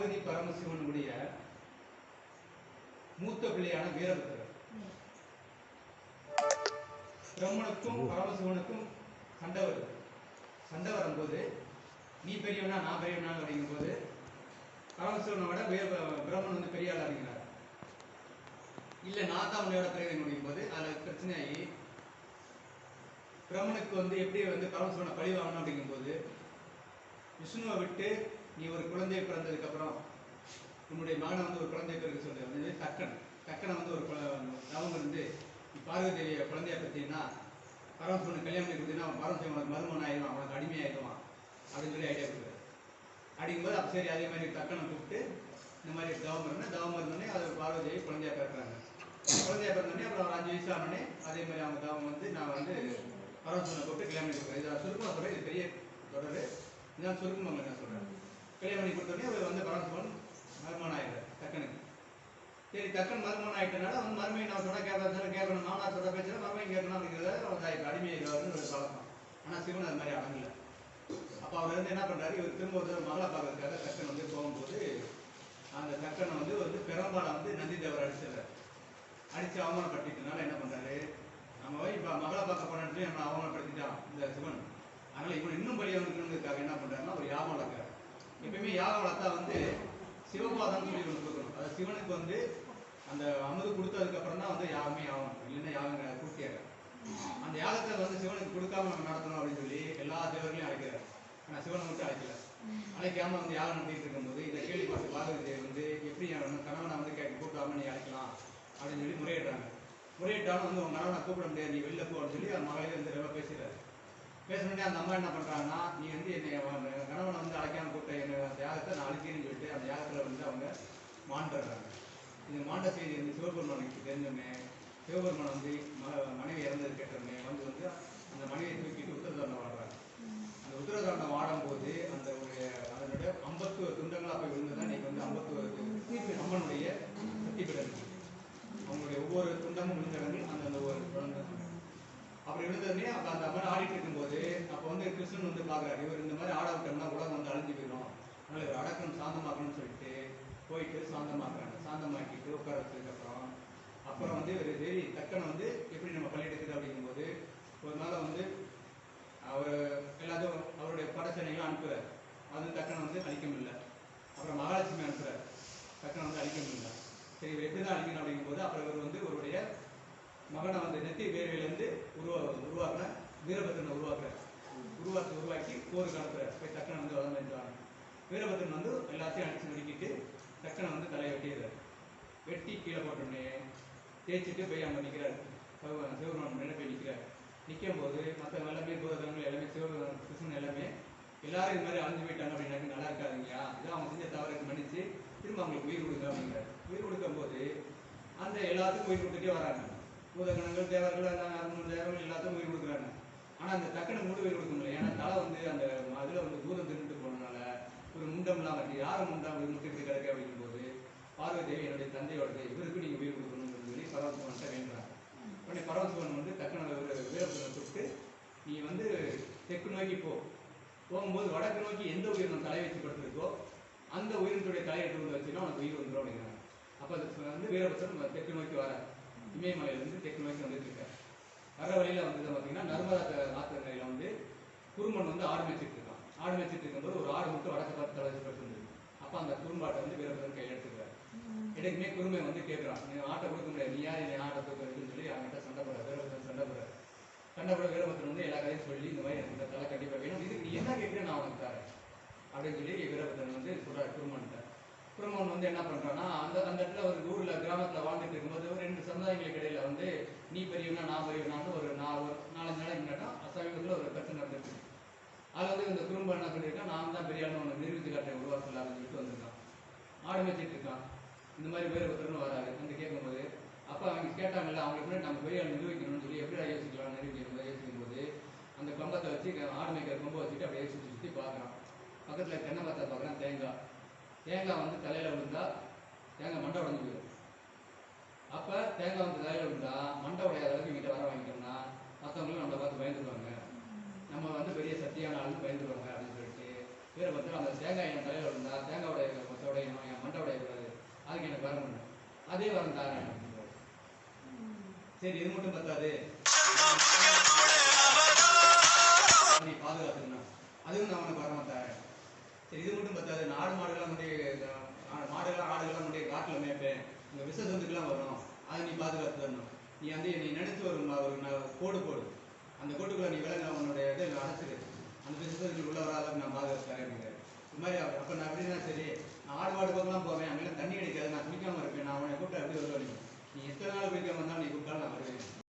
பார்வதி பரமசிவனுடைய மூத்த பிள்ளையான வீரபத்திரர். பிரம்மனுக்கும் பரமசிவனுக்கும் சண்டை வருது. சண்டை வரும்போது நீ பெரியவனா நான் பெரியவனா அப்படிங்கும் போது பரமசிவனை விட பிரம்மன் வந்து பெரிய ஆள் அப்படிங்கிறார். இல்லை நான் தான் உன்னையோட பெரியவன் அப்படிங்கும் போது அதில் பிரச்சனையாகி பிரம்மனுக்கு வந்து எப்படி வந்து பரமசிவனை பழி வாங்கணும் அப்படிங்கும்போது விஷ்ணுவை விட்டு நீ ஒரு குழந்தை பிறந்ததுக்கு அப்புறம் உன்னுடைய மகனை வந்து ஒரு குழந்தை பிறகு சொல்றது தக்கனை வந்து ஒரு தவம் இருந்து பார்வதி தேவியை குழந்தைய பற்றினா பரமசிவனுக்கு கல்யாணம் பண்ணி கொடுத்தீங்கன்னா அவன் பரமசிவனுக்கு மருமன் ஆயிடுவான், அவனுக்கு அடிமையாயிடுவான் அப்படின்னு சொல்லி ஐடியா கொடுக்குறாரு. அப்படிங்கும்போது அப்போ சரி அதே மாதிரி தக்கனை கூப்பிட்டு இந்த மாதிரி தவம் இருந்தோடனே அது பார்வதி தேவி குழந்தையா பிறக்கிறாங்க. குழந்தையா பிறந்தோடனே அப்புறம் ஒரு 5 வயசு ஆனோடனே அதே மாதிரி அவங்க தவம் வந்து நான் வந்து பரமசிவனை கூப்பிட்டு கல்யாணம் பண்ணி கொடுக்குறேன். இதை சுருக்கமாக சொல்கிறேன், இது பெரிய தொடர், இதான் சுருக்கமாக என்ன சொல்கிறேன். கல்யாணம் பண்ணி கொடுத்தோடனே அவர் வந்து பரமசிவன் மருமன் ஆயிடுறார் தக்கனுக்கு. சரி தக்கன் மருமன் ஆகிட்டனால வந்து மருமையை நான் சொல்ல கேட்கணும், நான் சொல்ல பேசுகிறேன் மருமையை கேட்கணும் அப்படிங்கிறத அவர் அடிமையாயிருவாருன்னு ஒரு பழக்கம். ஆனால் சிவன் அது மாதிரி அடங்கல. அப்போ அவர் வந்து என்ன பண்ணுறாரு, இவர் திரும்ப ஒரு மகளை பார்க்கறதுக்காக தக்கன் வந்து போகும்போது அந்த தக்கனை வந்து பெரும்பாலும் வந்து நந்தி தேவர் அடிச்சிடுறாரு. அடித்து அவமானப்படுத்திட்டனால என்ன பண்ணுறாரு, நம்ம இப்போ மகளை பார்க்க போனேன்னு நம்ம அவமானப்படுத்திட்டான் இந்த சிவன். அதனால் இவன் இன்னும் பலியாக இருக்கணுங்கிறதுக்காக என்ன பண்ணுறாருன்னா ஒரு யாகம் வளர்க்குறாரு. எப்பயுமே யாகம் வளர்த்தா வந்து சிவபாதம்னு சொல்லி ஒன்று கொடுக்கணும். அதாவது சிவனுக்கு வந்து அந்த அமுது கொடுத்ததுக்கு அப்புறம் தான் வந்து யாகமே ஆகணும், இல்லைன்னா யாகம் பூர்த்தியாக. அந்த யாகத்தை வந்து சிவனுக்கு கொடுக்காம நம்ம நடத்தணும் அப்படின்னு சொல்லி எல்லா தேவர்களையும் அழைக்கிறார். ஆனால் சிவனை மட்டும் அழைக்காம வந்து யாகம் நடத்திட்டு இருக்கும்போது இதை கேள்விப்பட்டு பார்வதி தேவி வந்து எப்படி கணவனை வந்து கூப்பிடாம நீ அழைக்கலாம் அப்படின்னு சொல்லி முறையிடுறாங்க. முறையிட்டாலும் வந்து உன் கணவனை கூப்பிட முடியாது, நீ வெளில போ அப்படின்னு சொல்லி அந்த மகளே வந்து ரொம்ப பேசுகிறாரு. பேசணுன்னே அந்த அம்மா என்ன பண்ணுறாங்கன்னா, நீ வந்து என்னை கணவனை வந்து அழைக்காமல் கூப்பிட்ட என்ன அந்த யாகத்தை நான் அழைக்கிறேன்னு சொல்லிட்டு அந்த யாகத்தில் வந்து அவங்க மாண்டுறாங்க. இந்த மாண்ட செய்தி வந்து சிவபெருமானுக்கு தெரிஞ்சோடனே சிவபெருமான் வந்து மனைவி இறந்தது கேட்டோடனே வந்து அந்த மனைவியை தூக்கிட்டு உத்தரதாண்டம் வாடுறாங்க. அந்த உத்தரதாண்டம் வாடும்போது அதனுடைய 51 துண்டங்களாக போய் விழுந்ததான் இன்னைக்கு வந்து 51 அம்மனுடைய சக்தி பீடம். அவங்களுடைய ஒவ்வொரு துண்டமும் விழுந்தடங்கு அந்த ஒரு குழந்தை அப்படி விழுந்ததுமே அப்போ அந்த மாதிரி ஆடிட்டு இருக்கும்போது அப்போ வந்து கிருஷ்ணன் வந்து பார்க்குறாரு, இவர் இந்த மாதிரி ஆட விட்டோம்னா உலகம் வந்து அழிஞ்சு போயிடும், அதனால் இவர் அடக்கணும் சாந்தமாக்கணும்னு சொல்லிட்டு போயிட்டு சாந்தமாக்குறாங்க. சாந்தமாக்கிட்டு உட்கார வச்சதுக்கப்புறம் அப்புறம் வந்து இவர் சரி தக்கனை வந்து எப்படி நம்ம பள்ளியெடுக்குது அப்படிங்கும்போது ஒரு நாள் வந்து அவர் எல்லாத்தையும் அவருடைய படச்சனைகளும் அனுப்புகிறார். அது தக்கனை வந்து அழிக்க முடியல. அப்புறம் மகாலட்சுமி அனுப்புகிறார், தக்கனை வந்து அழிக்க முடியல. சரி இவர் எப்படி தான் அழிக்கணும் அப்படிங்கும்போது அப்புறம் இவர் வந்து இவருடைய மகனை வந்து நெத்தி வேர்வையிலேருந்து உருவாக்குன வீரபத்திரனை உருவாக்கி போருக்கு அனுப்புகிறார். போய் தக்கனை வந்து வளர்ந்துட்டாங்க. வீரபத்திரன் வந்து எல்லாத்தையும் அடித்து நொறுக்கிட்டு தக்கனை வந்து தலையை வெட்டிடுறாரு. வெட்டி கீழே போட்டோடனே தேய்ச்சிட்டு போய் அங்கே நிற்கிறார். சிவபெருமான் முன்னாடி போய் நிற்கிறார். நிற்கும் போது மற்ற எல்லாமே பூதகங்கள் எல்லாமே கிருஷ்ணன் எல்லாமே எல்லாரும் இது மாதிரி அழிஞ்சு போயிட்டாங்க அப்படின்னாக்க நல்லா இருக்காதுங்கயா, இதான் அவங்க செஞ்ச தவறுக்கு மன்னிச்சு திரும்ப அவங்களுக்கு உயிர் கொடுங்க அப்படிங்கிறார். உயிர் கொடுக்கும் போது அந்த எல்லாத்துக்கும் உயிர் கொடுத்துட்டே வராங்க. பூதகணங்கள் தேவர்கள் தேவர்கள் எல்லாத்துக்கும் உயிர் கொடுக்குறாங்க. ஆனால் அந்த தக்கனுக்கு மட்டும் உயிர் கொடுக்க முடியல. ஏன்னா தலை வந்து அந்த அதில் வந்து பூதம் திருட்டு போனதுனால ஒரு முண்டம் இல்லாமல் யாரும் முண்டம் முட்டு இப்படி கிடக்க அப்படிங்கும்போது பார்வதி தேவி என்னுடைய தந்தையோடது, இவருக்கு நீங்கள் உயிர் கொடுக்கணும்னு சொல்லி பரமசிவன்கிட்ட வேண்டுறாங்க. உடனே பரமசிவன் வந்து தக்கனை வீரபத்திரனை கூப்பிட்டு நீ வந்து தெற்கு நோக்கி போகும்போது வடக்கு நோக்கி எந்த உயிரினம் தலை வச்சு படுத்திருக்கோ அந்த உயிரினத்துடைய தலையை எடுத்து வச்சுன்னா உனக்கு உயிர் வந்துடும் அப்படிங்கிறாங்க. அப்போ அது வந்து வீரபத்திரன் தெற்கு நோக்கி வர இமயமலையிலேருந்து தெற்கு நோக்கி வந்துட்டு இருக்காரு. வர வழியில் வந்து பார்த்தீங்கன்னா நர்மதா ஆத்தங்கரையில் வந்து குருமன் வந்து ஆடு மேய்ச்சிட்டு இருக்கான். ஆடு மேய்ச்சிட்டு இருக்கும்போது ஒரு ஆடு மட்டும் வடக்கு பார்த்து தலை வச்சு படுத்துருந்தது. அப்போ அந்த குறும்பாட்டை வந்து வீரபத்திரன் கையில் எடுத்துக்கிறார். எடுக்குமே குருமை வந்து கேட்குறான், நீ ஆட்டை கொடுக்க முடியாது, நீ யார் என்னை ஆட்டை கொடுக்குறதுன்னு சொல்லி அவங்ககிட்ட சண்டை போடுறாரு. வீரபத்திரன் சண்டை போட வீரபத்திரன் வந்து எல்லா கதையும் சொல்லி இந்த மாதிரி எனக்கு இந்த தலை கண்டிப்பாக வேணும், இதுக்கு நீ என்ன கேட்குறேன் நான் உனக்கு தரேன் அப்படின்னு சொல்லி வீரபத்திரன் வந்து சொல்கிறார் குருமன்கிட்ட. குருமன் வந்து என்ன பண்ணுறான்னா அந்த இடத்துல ஒரு ஊரில் கிராமத்தில் வாழ்ந்துட்டு இருக்கும்போது ஒரு 2 சமுதாயங்களுக்கு இடையில வந்து நீ பெரியவனா நான் பெரியவனான்னு ஒரு 4-5 நாளைக்கு முன்னாடி சமீபத்தில் ஒரு பிரச்சனை நடந்துட்டு இருக்கு. அது வந்து இந்த குடும்பம் என்ன பண்ணியிருக்கான், நான் தான் பெரியாலும் உனக்கு நிரூபித்து காட்டுறேன் உருவாக்கல அப்படின்னு சொல்லிட்டு வந்திருக்கான். ஆடு மேய்ச்சிட்டு இருக்கான். இந்த மாதிரி வீரபத்திரன்னு வராது வந்து கேட்கும்போது அப்போ அவங்க கேட்டாங்கல்ல, அவங்க எப்படி நம்ம பெரியால் நிரூபிக்கணும்னு சொல்லி எப்படி யோசிக்கலாம் நிரூபிக்கணும் யோசிக்கும்போது அந்த கம்பத்தை வச்சு ஆடு மேய்க்கிற கொம்பை வச்சுட்டு அப்படியே சுற்றி பார்க்குறான். பக்கத்தில் தென்னை மரத்தை பார்க்குறான். தேங்காய் வந்து தலையில் விழுந்தா தேங்காய் மண்டை உடஞ்சி போயிடும். அப்போ தேங்காய் வந்து தலையில் விழுந்தா மண்டை உடையாத அளவுக்கு இங்கிட்ட வர வாங்கிட்டோம்னா மற்றவங்களும் நம்மளை பார்த்து பயந்துருவாங்க, நம்ம வந்து பெரிய சக்தியான ஆளுக்கு பயந்துருவாங்க அப்படின்னு சொல்லிட்டு வீரபத்திரன் அந்த தேங்காய் என் தலையில் விழுந்தா தேங்காயோட உடையணும், என் மண்டை உடையக்கூடாது, அதுக்கு எனக்கு வரம் பண்ணு, அதே வரம் தாரேன் அப்படின்றாரு. சரி இது மட்டும் பத்தாது, நீ பாதுகாத்துக்கணும், அதுவும் நான் உனக்கு வரமா தரேன். சரி இது மட்டும் பத்தாது, நாடு மாடுகள்லாம் மாடுகள்லாம் ஆடுகள்லாம் முன்னாடி காட்டில் மேய்ப்பேன், உங்க விஷ ஜந்துக்கெல்லாம் வரும், அதை நீ பாதுகாத்து தரணும். நீ வந்து நீ நினைச்சு ஒரு கோடு போடு, அந்த கோட்டுக்குள்ள நீ விலங்க உன்னுடைய இதை அடைச்சிரு, அந்த விஷத்துக்கு உள்ள வர அளவுக்கு நான் பாதுகாத்து தரேன் அப்படிங்கிறாரு. இது மாதிரி அப்போ நான் எப்படின்னா சரி, நான் ஆடு மாடு பக்கம்லாம் போவேன், அங்கெல்லாம் தண்ணி கிடைக்காது, நான் குளிக்காம இருப்பேன், நான் அவனை கூப்பிட்டு எப்படி வருவேன், நீ எத்தனை நாள் குளிக்காம வந்தாலும் நீ கூப்பிட்டாலும் நான் வருவேன்.